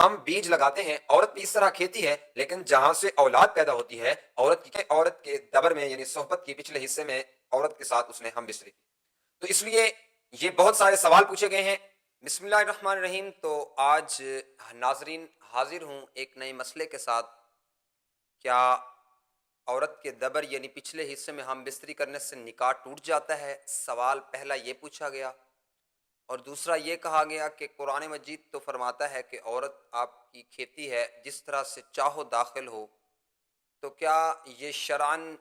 ہم بیج لگاتے ہیں، عورت بھی اس طرح کھیتی ہے، لیکن جہاں سے اولاد پیدا ہوتی ہے عورت کے دبر میں یعنی صحبت کے پچھلے حصے میں عورت کے ساتھ اس نے ہم بستری کی۔ تو اس لیے یہ بہت سارے سوال پوچھے گئے ہیں۔ بسم اللہ الرحمن الرحیم۔ تو آج ناظرین حاضر ہوں ایک نئے مسئلے کے ساتھ۔ کیا عورت کے دبر یعنی پچھلے حصے میں ہم بستری کرنے سے نکاح ٹوٹ جاتا ہے؟ سوال پہلا یہ پوچھا گیا، اور دوسرا یہ کہا گیا کہ قرآن مجید تو فرماتا ہے کہ عورت آپ کی کھیتی ہے، جس طرح سے چاہو داخل ہو، تو کیا یہ شرعاً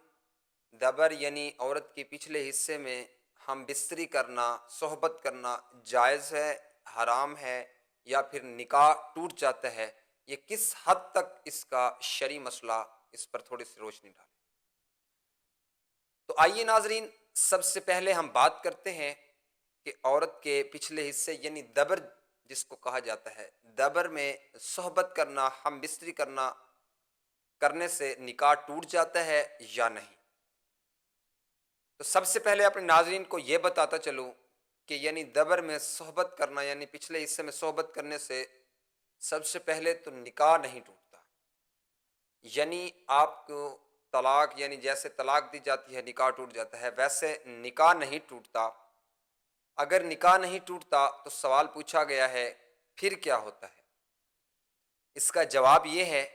دبر یعنی عورت کے پچھلے حصے میں ہم بستری کرنا، صحبت کرنا جائز ہے، حرام ہے، یا پھر نکاح ٹوٹ جاتا ہے؟ یہ کس حد تک اس کا شرعی مسئلہ، اس پر تھوڑی سی روشنی ڈالیں۔ تو آئیے ناظرین، سب سے پہلے ہم بات کرتے ہیں کہ عورت کے پچھلے حصے یعنی دبر جس کو کہا جاتا ہے، دبر میں صحبت کرنا، ہم بستری کرنے سے نکاح ٹوٹ جاتا ہے یا نہیں۔ تو سب سے پہلے اپنے ناظرین کو یہ بتاتا چلوں کہ یعنی دبر میں صحبت کرنا یعنی پچھلے حصے میں صحبت کرنے سے سب سے پہلے تو نکاح نہیں ٹوٹتا۔ یعنی آپ کو طلاق، یعنی جیسے طلاق دی جاتی ہے نکاح ٹوٹ جاتا ہے، ویسے نکاح نہیں ٹوٹتا۔ اگر نکاح نہیں ٹوٹتا تو سوال پوچھا گیا ہے پھر کیا ہوتا ہے؟ اس کا جواب یہ ہے،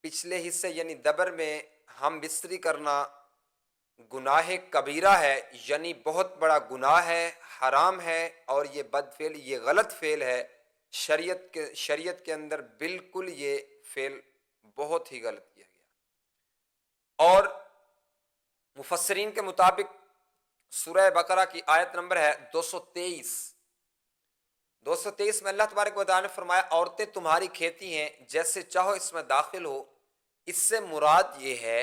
پچھلے حصے یعنی دبر میں ہم بستری کرنا گناہ کبیرہ ہے، یعنی بہت بڑا گناہ ہے، حرام ہے، اور یہ بد فعل، یہ غلط فعل ہے۔ شریعت کے اندر بالکل یہ فعل بہت ہی غلط کیا گیا۔ اور مفسرین کے مطابق سورہ بقرہ کی آیت نمبر ہے 223 میں اللہ تبارک و تعالیٰ نے فرمایا، عورتیں تمہاری کھیتی ہیں، جیسے چاہو اس میں داخل ہو۔ اس سے مراد یہ ہے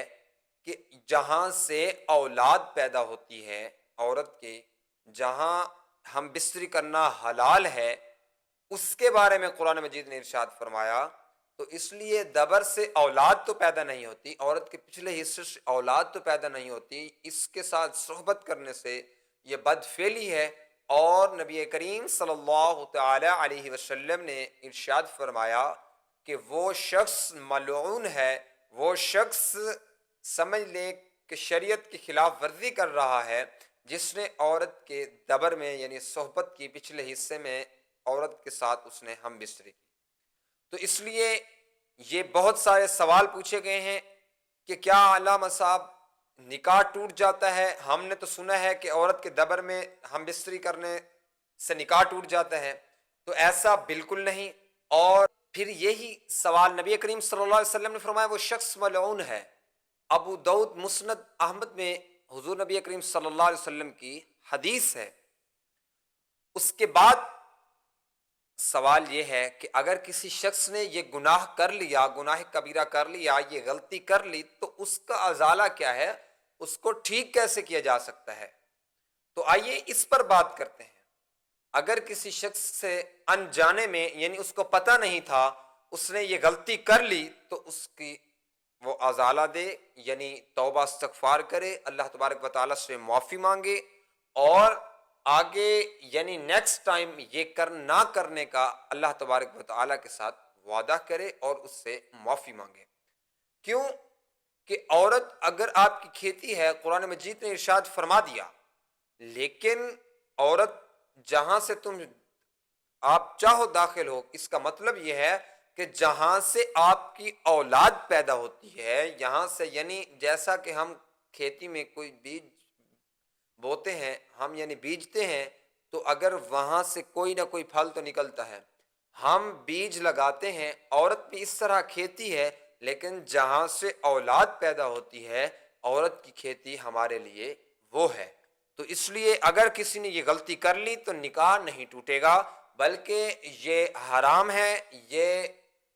کہ جہاں سے اولاد پیدا ہوتی ہے عورت کے، جہاں ہم بستری کرنا حلال ہے، اس کے بارے میں قرآن مجید نے ارشاد فرمایا۔ تو اس لیے دبر سے اولاد تو پیدا نہیں ہوتی، عورت کے پچھلے حصے سے اولاد تو پیدا نہیں ہوتی، اس کے ساتھ صحبت کرنے سے یہ بد فعلی ہے۔ اور نبی کریم صلی اللہ تعالی علیہ وسلم نے ارشاد فرمایا کہ وہ شخص ملعون ہے، وہ شخص سمجھ لے کہ شریعت کی خلاف ورزی کر رہا ہے، جس نے عورت کے دبر میں یعنی صحبت کی پچھلے حصے میں عورت کے ساتھ اس نے ہم بستری کی۔ تو اس لیے یہ بہت سارے سوال پوچھے گئے ہیں کہ کیا علامہ صاحب نکاح ٹوٹ جاتا ہے؟ ہم نے تو سنا ہے کہ عورت کے دبر میں ہم بستری کرنے سے نکاح ٹوٹ جاتا ہے، تو ایسا بالکل نہیں۔ اور پھر یہی سوال نبی کریم صلی اللہ علیہ وسلم نے فرمایا وہ شخص ملعون ہے۔ ابو داؤد مسند احمد میں حضور نبی کریم صلی اللہ علیہ وسلم کی حدیث ہے۔ اس کے بعد سوال یہ ہے کہ اگر کسی شخص نے یہ گناہ کر لیا، گناہ کبیرہ کر لیا، یہ غلطی کر لی، تو اس کا ازالہ کیا ہے، اس کو ٹھیک کیسے کیا جا سکتا ہے؟ تو آئیے اس پر بات کرتے ہیں۔ اگر کسی شخص سے انجانے میں یعنی اس کو پتہ نہیں تھا، اس نے یہ غلطی کر لی، تو اس کی وہ ازالہ دے، یعنی توبہ استغفار کرے، اللہ تبارک و تعالیٰ سے معافی مانگے، اور آگے یعنی نیکسٹ ٹائم یہ نہ کرنے کا اللہ تبارک و تعالیٰ کے ساتھ وعدہ کرے اور اس سے معافی مانگے۔ کیوں کہ عورت اگر آپ کی کھیتی ہے، قرآن مجید نے ارشاد فرما دیا، لیکن عورت جہاں سے آپ چاہو داخل ہو، اس کا مطلب یہ ہے کہ جہاں سے آپ کی اولاد پیدا ہوتی ہے، یہاں سے یعنی جیسا کہ ہم کھیتی میں کوئی بیج بوتے ہیں، ہم یعنی بیجتے ہیں، تو اگر وہاں سے کوئی نہ کوئی پھل تو نکلتا ہے۔ ہم بیج لگاتے ہیں، عورت بھی اس طرح کھیتی ہے، لیکن جہاں سے اولاد پیدا ہوتی ہے، عورت کی کھیتی ہمارے لیے وہ ہے۔ تو اس لیے اگر کسی نے یہ غلطی کر لی تو نکاح نہیں ٹوٹے گا، بلکہ یہ حرام ہے، یہ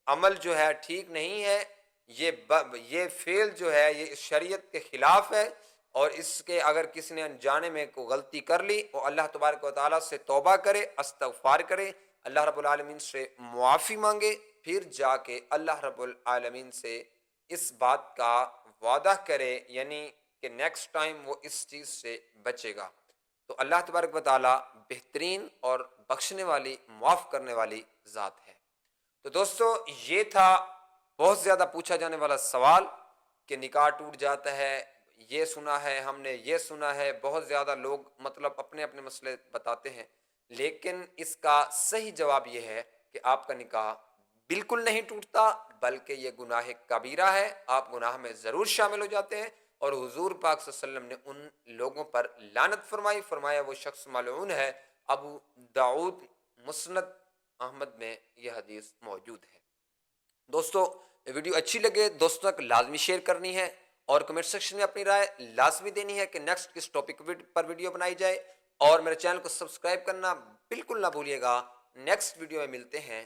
عمل جو ہے ٹھیک نہیں ہے، یہ فعل جو ہے یہ شریعت کے خلاف ہے، اور اس کے اگر کسی نے انجانے میں کوئی غلطی کر لی، وہ اللہ تبارک و تعالیٰ سے توبہ کرے، استغفار کرے، اللہ رب العالمین سے معافی مانگے، پھر جا کے اللہ رب العالمین سے اس بات کا وعدہ کرے، یعنی کہ نیکسٹ ٹائم وہ اس چیز سے بچے گا۔ تو اللہ تبارک و تعالیٰ بہترین اور بخشنے والی، معاف کرنے والی ذات ہے۔ تو دوستو یہ تھا بہت زیادہ پوچھا جانے والا سوال کہ نکاح ٹوٹ جاتا ہے، یہ سنا ہے ہم نے، یہ سنا ہے، بہت زیادہ لوگ مطلب اپنے اپنے مسئلے بتاتے ہیں، لیکن اس کا صحیح جواب یہ ہے کہ آپ کا نکاح بالکل نہیں ٹوٹتا، بلکہ یہ گناہ کبیرہ ہے، آپ گناہ میں ضرور شامل ہو جاتے ہیں، اور حضور پاک صلی اللہ علیہ وسلم نے ان لوگوں پر لعنت فرمائی، فرمایا وہ شخص ملعون ہے۔ ابو داؤد مسند احمد میں یہ حدیث موجود ہے۔ دوستو ویڈیو اچھی لگے دوستوں تک لازمی شیئر کرنی ہے، اور کمنٹ سیکشن میں اپنی رائے لازمی دینی ہے کہ نیکسٹ کس ٹاپک پر ویڈیو بنائی جائے، اور میرے چینل کو سبسکرائب کرنا بالکل نہ بھولیے گا۔ نیکسٹ ویڈیو میں ملتے ہیں،